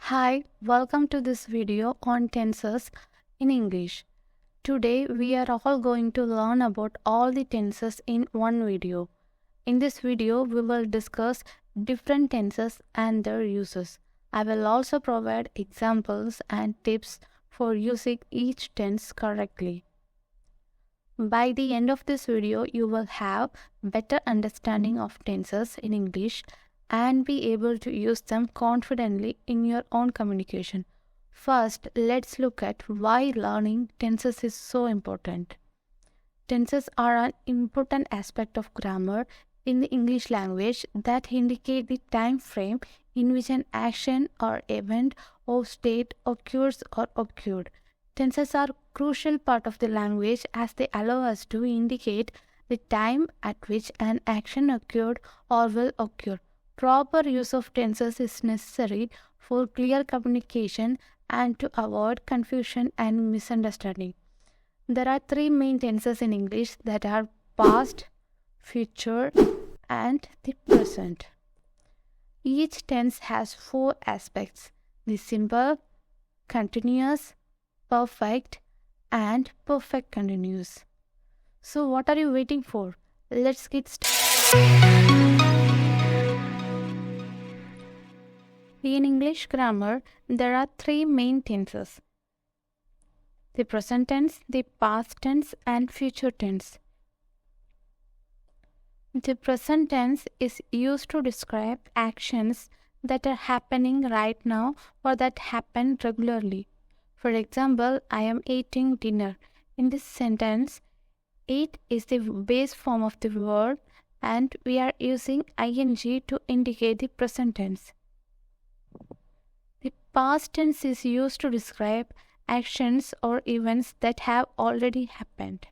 Hi, welcome to this video on tenses in English. Today we are all going to learn about all the tenses in one video. In this video we will discuss different tenses and their uses. I will also provide examples and tips for using each tense correctly. By the end of this video you will have better understanding of tenses in English and be able to use them confidently in your own communication. First, let's look at why learning tenses is so important. Tenses are an important aspect of grammar in the English language that indicate the time frame in which an action or event or state occurs or occurred. Tenses are a crucial part of the language as they allow us to indicate the time at which an action occurred or will occur. Proper use of tenses is necessary for clear communication and to avoid confusion and misunderstanding. There are three main tenses in English that are past, future, and the present. Each tense has four aspects: the simple, continuous, perfect, and perfect continuous. So what are you waiting for? Let's get started. In English grammar, there are three main tenses: the present tense, the past tense, and future tense. The present tense is used to describe actions that are happening right now or that happen regularly. For example, I am eating dinner. In this sentence, eat is the base form of the verb and we are using ing to indicate the present tense. The past tense is used to describe actions or events that have already happened.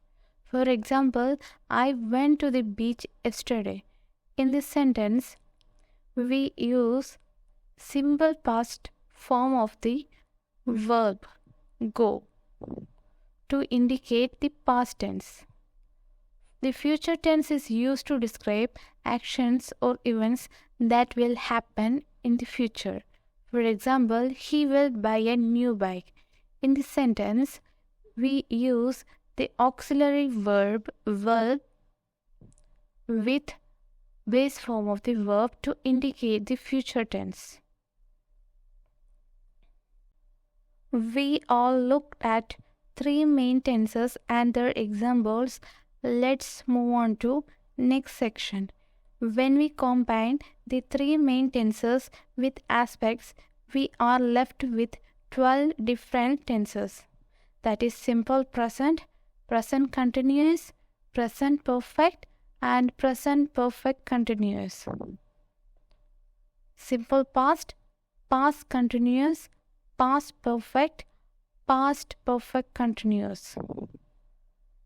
For example, I went to the beach yesterday. In this sentence, we use simple past form of the verb go to indicate the past tense. The future tense is used to describe actions or events that will happen in the future. For example, he will buy a new bike. In this sentence, we use the auxiliary verb will with base form of the verb to indicate the future tense. We all looked at three main tenses and their examples. Let's move on to next section. When we combine the three main tenses with aspects, we are left with 12 different tenses. That is simple present, present continuous, present perfect, and present perfect continuous. Simple past, past continuous, past perfect, past perfect continuous.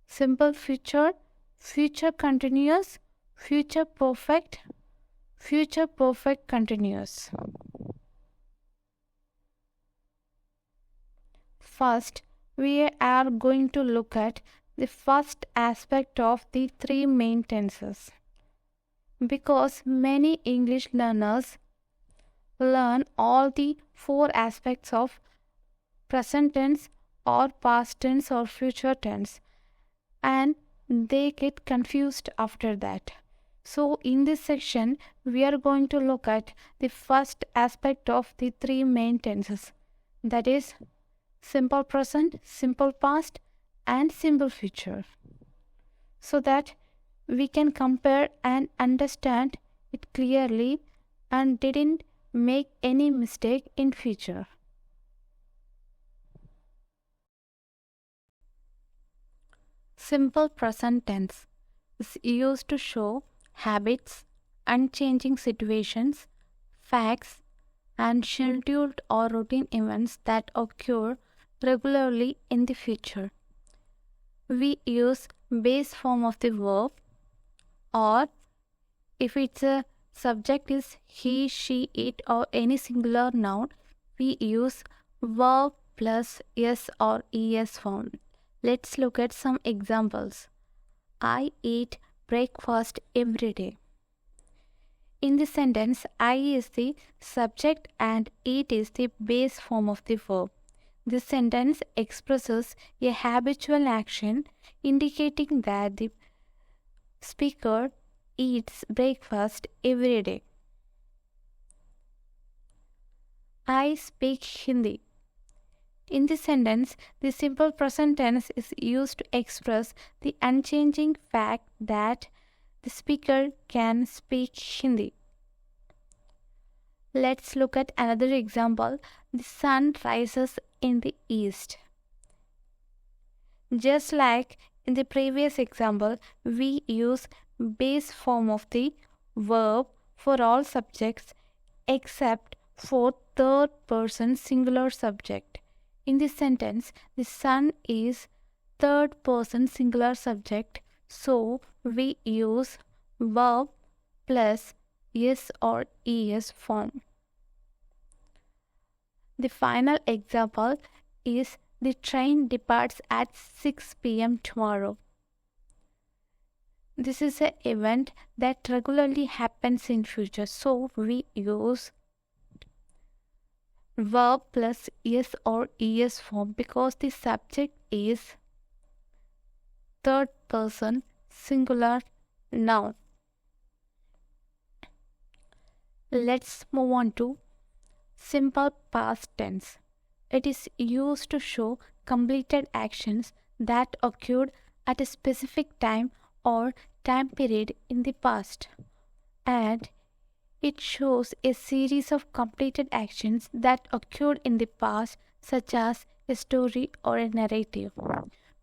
Simple future, future continuous, future perfect, future perfect continuous. First, we are going to look at the first aspect of the three main tenses. Because many English learners learn all the four aspects of present tense or past tense or future tense, and they get confused after that. So in this section, we are going to look at the first aspect of the three main tenses. That is simple present, simple past, and simple future. So that we can compare and understand it clearly and didn't make any mistake in future. Simple present tense is used to show habits, unchanging situations, facts, and scheduled or routine events that occur regularly in the future. We use base form of the verb, or if its a subject is he, she, it, or any singular noun, we use verb plus s or es form. Let's look at some examples. I eat breakfast every day. In the sentence, I is the subject and it is the base form of the verb. This sentence expresses a habitual action indicating that the speaker eats breakfast every day. I speak Hindi. In this sentence, the simple present tense is used to express the unchanging fact that the speaker can speak Hindi. Let's look at another example. The sun rises in the east. Just like in the previous example, we use base form of the verb for all subjects except for third person singular subject. In this sentence, the sun is third person singular subject, so we use verb plus yes or es form. The final example is the train departs at 6 p.m. tomorrow. This is an event that regularly happens in future, so we use verb plus yes or es form because the subject is third person singular noun. Let's move on to simple past tense. It is used to show completed actions that occurred at a specific time or time period in the past, and it shows a series of completed actions that occurred in the past, such as a story or a narrative.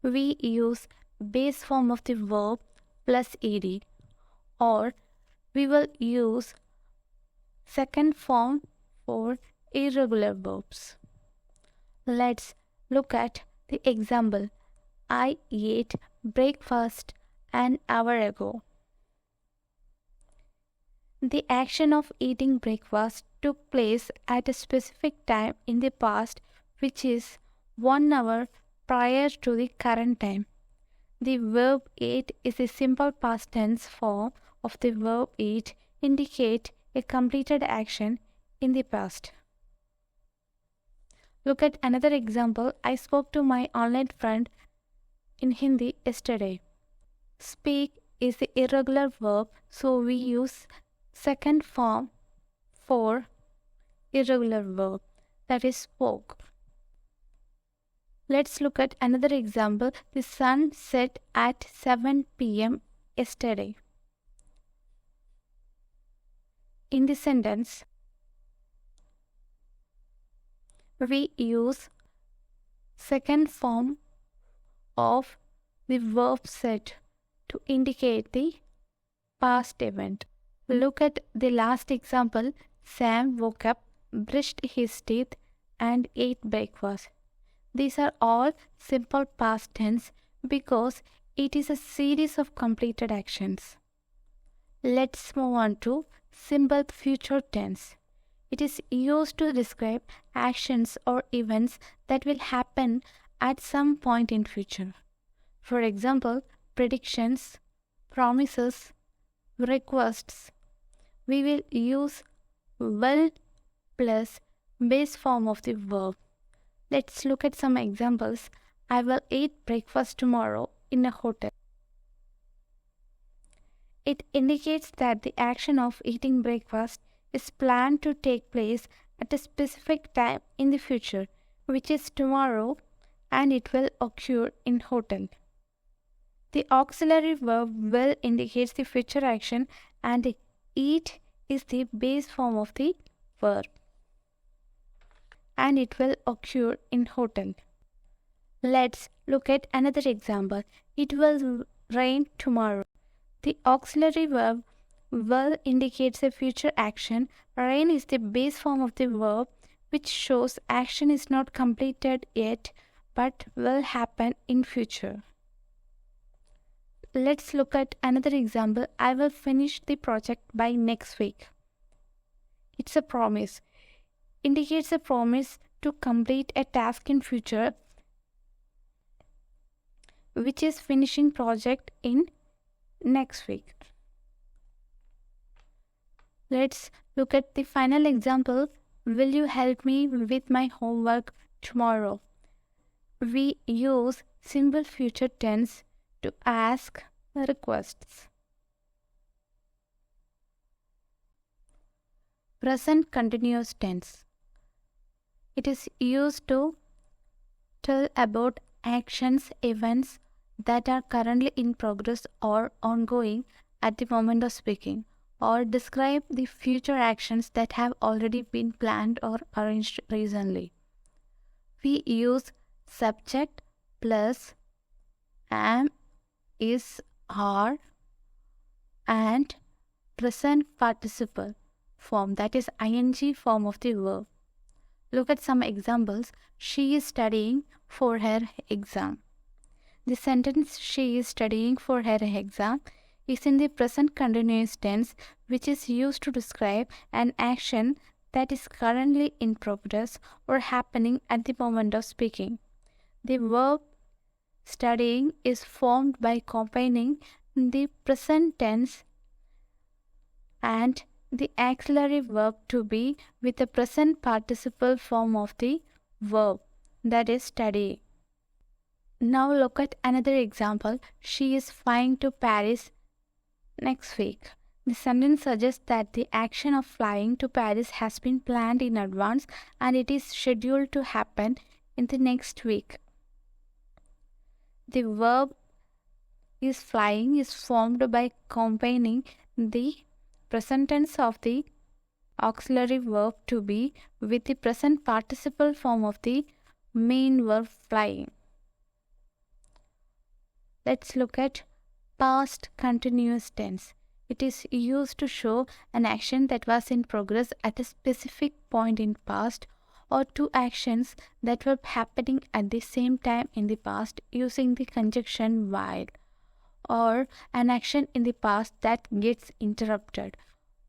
We use base form of the verb plus ed, or we will use second form for irregular verbs. Let's look at the example. I ate breakfast an hour ago. The action of eating breakfast took place at a specific time in the past, which is 1 hour prior to the current time. The verb ate is a simple past tense form of the verb eat, indicate a completed action in the past. Look at another example. I spoke to my online friend in Hindi yesterday. Speak is the irregular verb, so we use second form for irregular verb, that is spoke. Let's look at another example. The sun set at 7 p.m. yesterday. In the sentence, we use second form of the verb set to indicate the past event. Look at the last example. Sam woke up, brushed his teeth, and ate breakfast. These are all simple past tense because it is a series of completed actions. Let's move on to simple future tense. It is used to describe actions or events that will happen at some point in future. For example, predictions, promises, requests. We will use will plus base form of the verb. Let's look at some examples. I will eat breakfast tomorrow in a hotel. It indicates that the action of eating breakfast is planned to take place at a specific time in the future, which is tomorrow, and it will occur in hotel. The auxiliary verb will indicates the future action, and eat is the base form of the verb, and it will occur in hotel. Let's look at another example. It will rain tomorrow. The auxiliary verb will indicates a future action. Rain is the base form of the verb, which shows action is not completed yet but will happen in future. Let's look at another example. I will finish the project by next week. It's a promise. Indicates a promise to complete a task in future, which is finishing project in next week. Let's look at the final example. Will you help me with my homework tomorrow? We use simple future tense to ask requests. Present continuous tense. It is used to tell about actions, events that are currently in progress or ongoing at the moment of speaking, or describe the future actions that have already been planned or arranged recently. We use subject plus am, is, are, and present participle form, that is ing form of the verb. Look at some examples. She is studying for her exam. The sentence she is studying for her exam is in the present continuous tense, which is used to describe an action that is currently in progress or happening at the moment of speaking. The verb studying is formed by combining the present tense and the auxiliary verb to be with the present participle form of the verb, that is studying. Now look at another example. She is flying to Paris next week. The sentence suggests that the action of flying to Paris has been planned in advance and it is scheduled to happen in the next week. The verb is flying is formed by combining the present tense of the auxiliary verb to be with the present participle form of the main verb flying. Let's look at past continuous tense. It is used to show an action that was in progress at a specific point in past, or two actions that were happening at the same time in the past using the conjunction while, or an action in the past that gets interrupted,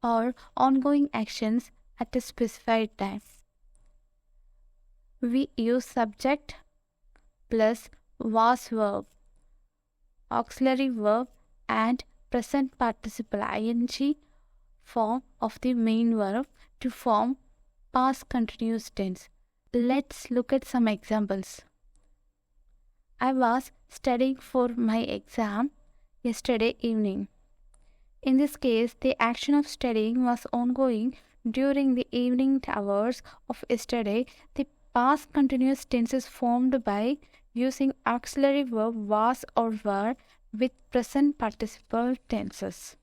or ongoing actions at a specified time. We use subject plus was verb, auxiliary verb, and present participle ing form of the main verb to form past continuous tense. Let's look at some examples. I was studying for my exam yesterday evening. In this case, the action of studying was ongoing during the evening hours of yesterday. The past continuous tense is formed by using auxiliary verb was or were with present participle tenses.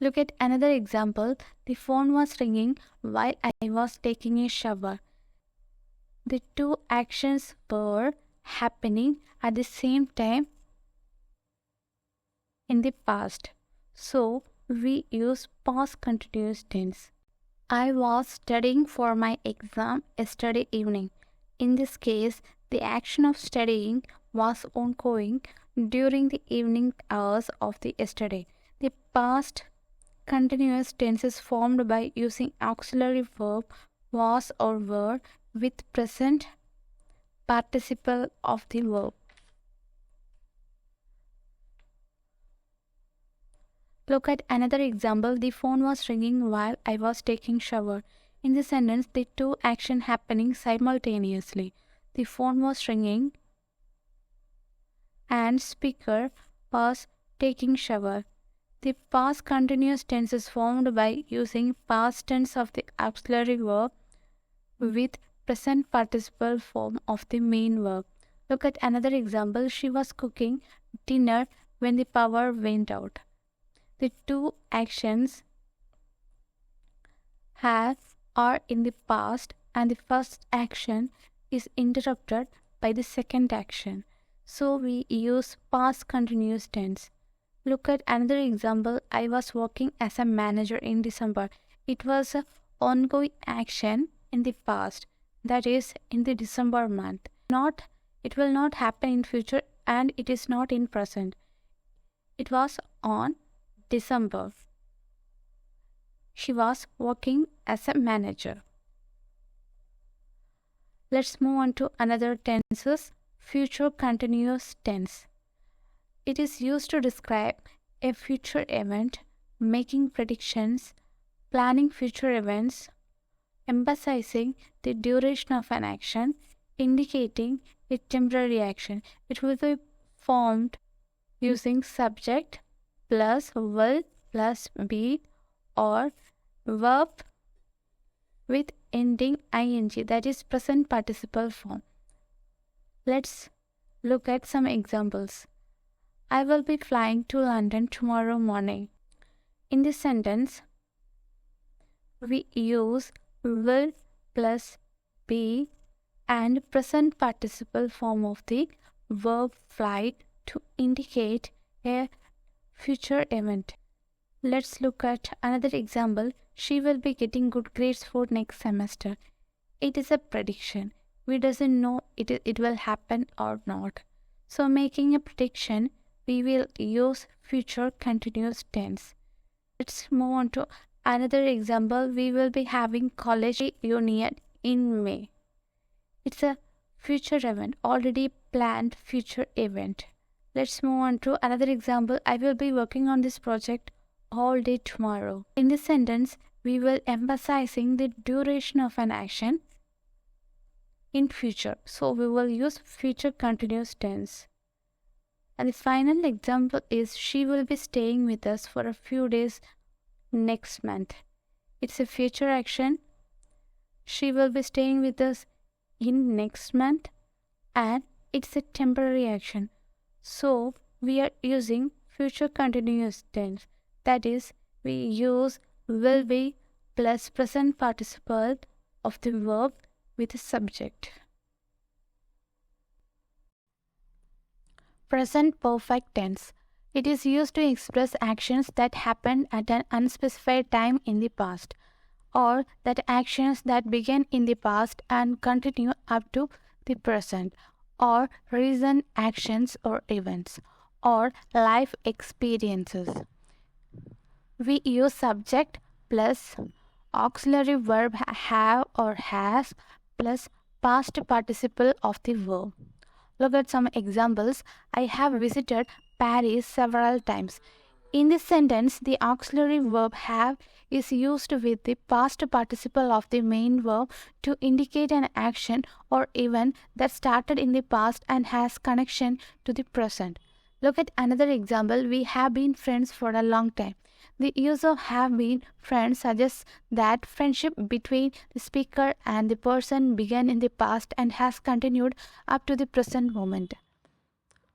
Look at another example. The phone was ringing while I was taking a shower. The two actions were happening at the same time in the past, so we use past continuous tense. I was studying for my exam yesterday evening. In this case, the action of studying was ongoing during the evening hours of the yesterday. The past continuous tense is formed by using auxiliary verb was or were with present participle of the verb. Look at another example. The phone was ringing while I was taking shower. In this sentence, the two actions happening simultaneously. The phone was ringing and speaker was taking shower. The past continuous tense is formed by using past tense of the auxiliary verb with present participle form of the main verb. Look at another example. She was cooking dinner when the power went out. The two actions are in the past and the first action is interrupted by the second action. So we use past continuous tense. Look at another example. I was working as a manager in December. It was an ongoing action in the past, that is in the December month. It will not happen in future and it is not in present. It was on December. She was working as a manager. Let's move on to another tenses. Future continuous tense. It is used to describe a future event making predictions, planning future events, emphasizing the duration of an action, indicating a temporary action. It will be formed using subject plus will plus be or verb with ending ing, that is present participle form. Let's look at some examples. I will be flying to London tomorrow morning. In this sentence, we use will plus be and present participle form of the verb fly to indicate a future event. Let's look at another example. She will be getting good grades for next semester. It is a prediction. We doesn't know it will happen or not. So making a prediction, we will use future continuous tense. Let's move on to another example. We will be having college reunion in May. It's a future event, already planned future event. Let's move on to another example. I will be working on this project all day tomorrow. In this sentence, we will emphasizing the duration of an action in future. So we will use future continuous tense. And the final example is she will be staying with us for a few days next month. It's a future action. She will be staying with us in next month, and it's a temporary action. So we are using future continuous tense. That is, we use will be plus present participle of the verb with a subject. Present perfect tense. It is used to express actions that happened at an unspecified time in the past, or that actions that began in the past and continue up to the present, or recent actions or events, or life experiences. We use subject plus auxiliary verb have or has plus past participle of the verb. Look at some examples. I have visited Paris several times. In this sentence, the auxiliary verb have is used with the past participle of the main verb to indicate an action or event that started in the past and has connection to the present. Look at another example. We have been friends for a long time. The use of have been friends suggests that friendship between the speaker and the person began in the past and has continued up to the present moment.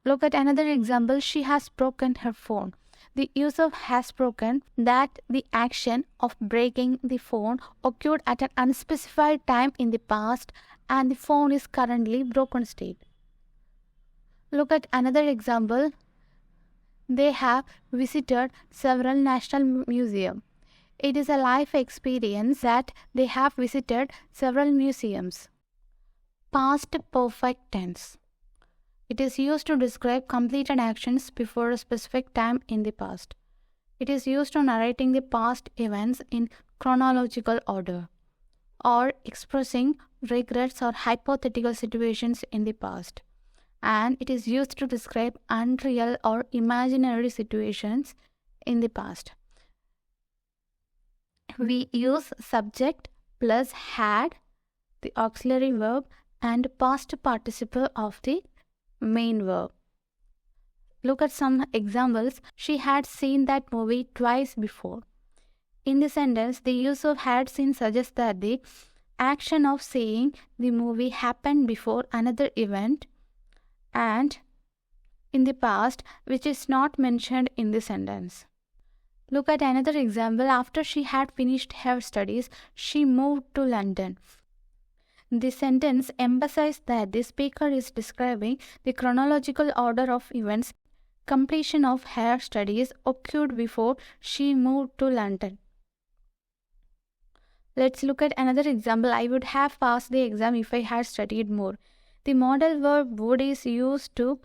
Look at another example. She has broken her phone. The use of has broken, that the action of breaking the phone occurred at an unspecified time in the past and the phone is currently broken state. Look at another example. They have visited several national museums. It is a life experience that they have visited several museums. Past perfect tense. It is used to describe completed actions before a specific time in the past. It is used to narrating the past events in chronological order, or expressing regrets or hypothetical situations in the past. And it is used to describe unreal or imaginary situations in the past. We use subject plus had, the auxiliary verb, and past participle of the main verb. Look at some examples. She had seen that movie twice before. In the sentence, the use of had seen suggests that the action of seeing the movie happened before another event and in the past, which is not mentioned in the sentence. Look at another example. After she had finished her studies, she moved to London. The sentence emphasizes that the speaker is describing the chronological order of events. Completion of her studies occurred before she moved to London. Let's look at another example. I would have passed the exam if I had studied more. The modal verb would is used to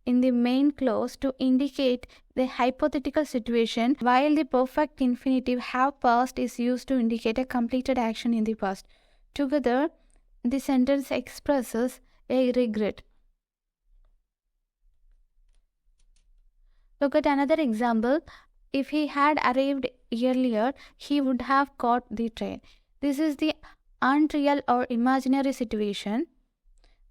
in the main clause to indicate the hypothetical situation, while the perfect infinitive have passed is used to indicate a completed action in the past. Together, the sentence expresses a regret. Look at another example. If he had arrived earlier, he would have caught the train. This is the unreal or imaginary situation,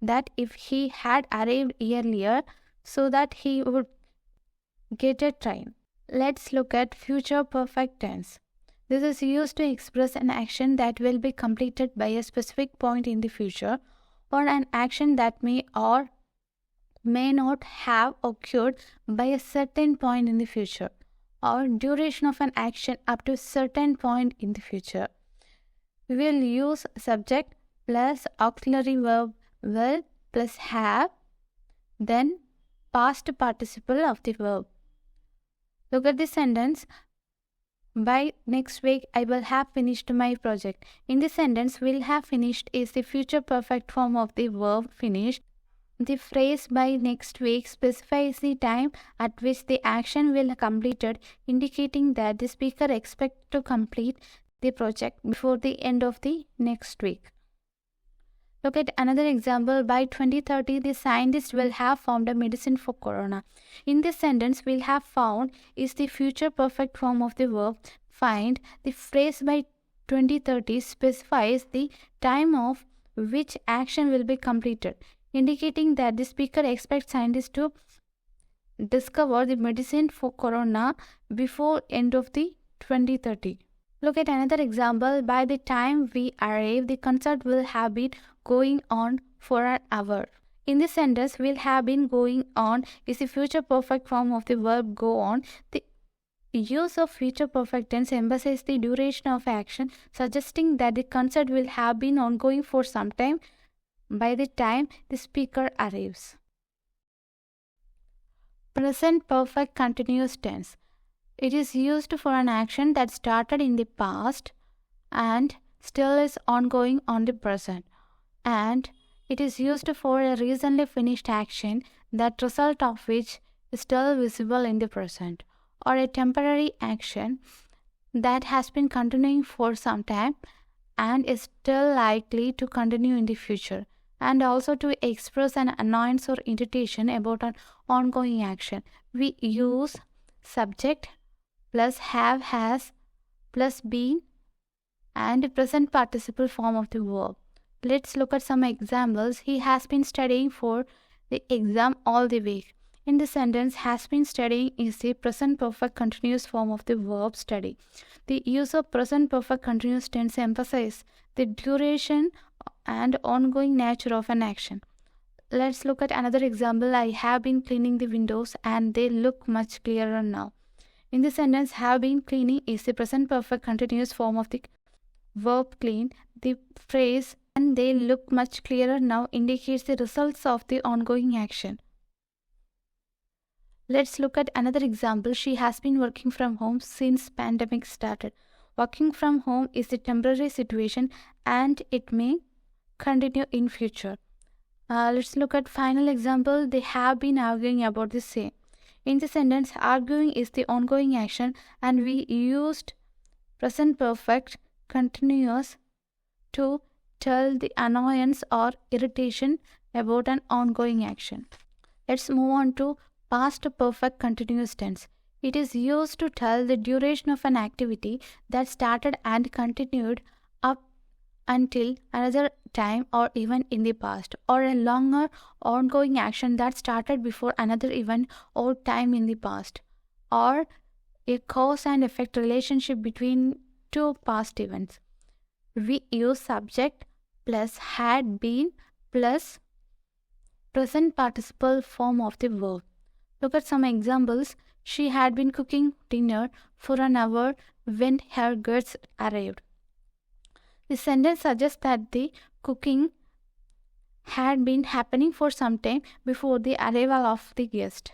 that if he had arrived earlier so that he would get a train. Let's look at future perfect tense. This is used to express an action that will be completed by a specific point in the future, or an action that may or may not have occurred by a certain point in the future, or duration of an action up to a certain point in the future. We will use subject plus auxiliary verb will plus have, then past participle of the verb. Look at the sentence. By next week, I will have finished my project. In this sentence, will have finished is the future perfect form of the verb finished. The phrase by next week specifies the time at which the action will be completed, indicating that the speaker expects to complete the project before the end of the next week. Look at another example. By 2030, the scientists will have found a medicine for corona. In this sentence, will have found is the future perfect form of the verb find. The phrase by 2030 specifies the time of which action will be completed, indicating that the speaker expects scientists to discover the medicine for corona before end of the 2030. Look at another example. By the time we arrive, the concert will have been going on for an hour. In this sentence, will have been going on is the future perfect form of the verb go on. The use of future perfect tense emphasizes the duration of action, suggesting that the concert will have been ongoing for some time by the time the speaker arrives. Present perfect continuous tense. It is used for an action that started in the past and still is ongoing on the present. And it is used for a recently finished action, that result of which is still visible in the present, or a temporary action that has been continuing for some time and is still likely to continue in the future, and also to express an annoyance or irritation about an ongoing action. We use subject plus have, has, plus been, and present participle form of the verb. Let's look at some examples. He has been studying for the exam all the week. In the sentence, has been studying is the present perfect continuous form of the verb study. The use of present perfect continuous tense emphasizes the duration and ongoing nature of an action. Let's look at another example. I have been cleaning the windows and they look much clearer now. In the sentence, have been cleaning is the present perfect continuous form of the verb clean. The phrase and they look much clearer now indicates the results of the ongoing action. Let's look at another example. She has been working from home since pandemic started. Working from home is a temporary situation and it may continue in future. Let's look at final example. They have been arguing about the same. In the sentence, arguing is the ongoing action and we used present perfect continuous to tell the annoyance or irritation about an ongoing action. Let's move on to past perfect continuous tense. It is used to tell the duration of an activity that started and continued up until another time or event in the past, or a longer ongoing action that started before another event or time in the past, or a cause and effect relationship between two past events. We use subject plus had been plus present participle form of the verb. Look at some examples. She had been cooking dinner for an hour when her guests arrived. The sentence suggests that the cooking had been happening for some time before the arrival of the guest.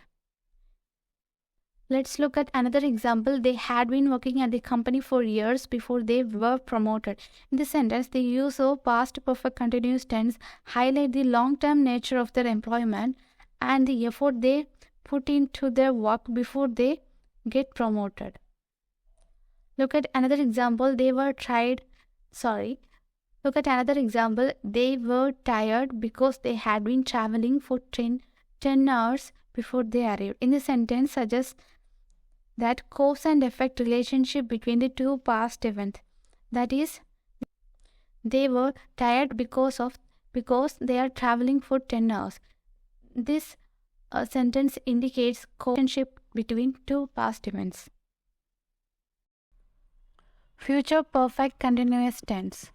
Let's look at another example. They had been working at the company for years before they were promoted. In this sentence, the use of past perfect continuous tense highlight the long-term nature of their employment and the effort they put into their work before they get promoted. Look at another example. They were tired because they had been traveling for 10 hours before they arrived. In the sentence suggests that cause and effect relationship between the two past events. That is, they were tired because they are traveling for 10 hours. This sentence indicates relationship between two past events. Future perfect continuous tense.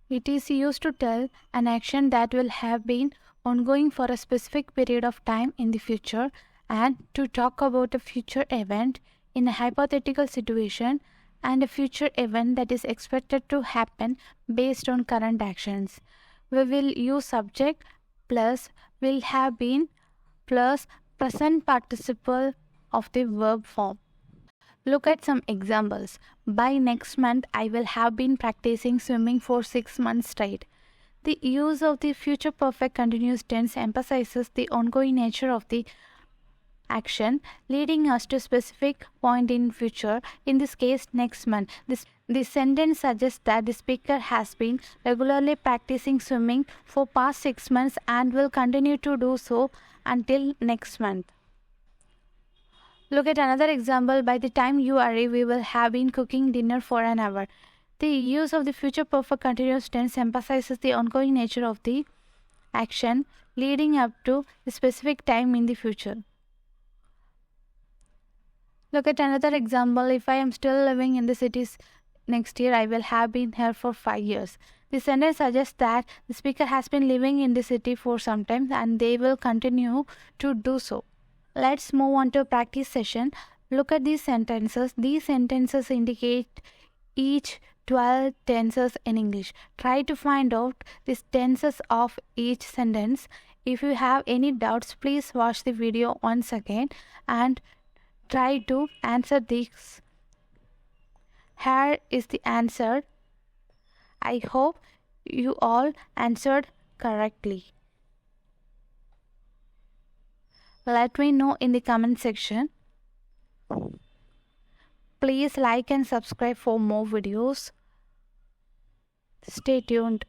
It is used to tell an action that will have been ongoing for a specific period of time in the future, and to talk about a future event in a hypothetical situation and a future event that is expected to happen based on current actions. We will use subject plus will have been plus present participle of the verb form. Look at some examples. By next month, I will have been practicing swimming for 6 months straight. The use of the future perfect continuous tense emphasizes the ongoing nature of the action, leading us to a specific point in future, in this case next month. This sentence suggests that the speaker has been regularly practicing swimming for past 6 months and will continue to do so until next month. Look at another example. By the time you arrive, we will have been cooking dinner for an hour. The use of the future perfect continuous tense emphasizes the ongoing nature of the action, leading up to a specific time in the future. Look at another example. If I am still living in the cities next year, I will have been here for 5 years. The sentence suggests that the speaker has been living in the city for some time and they will continue to do so. Let's move on to a practice session. Look at these sentences. These sentences indicate each 12 tenses in English. Try to find out the tenses of each sentence. If you have any doubts, please watch the video once again and try to answer these. Here is the answer. I hope you all answered correctly. Let me know in the comment section. Please like and subscribe for more videos. Stay tuned.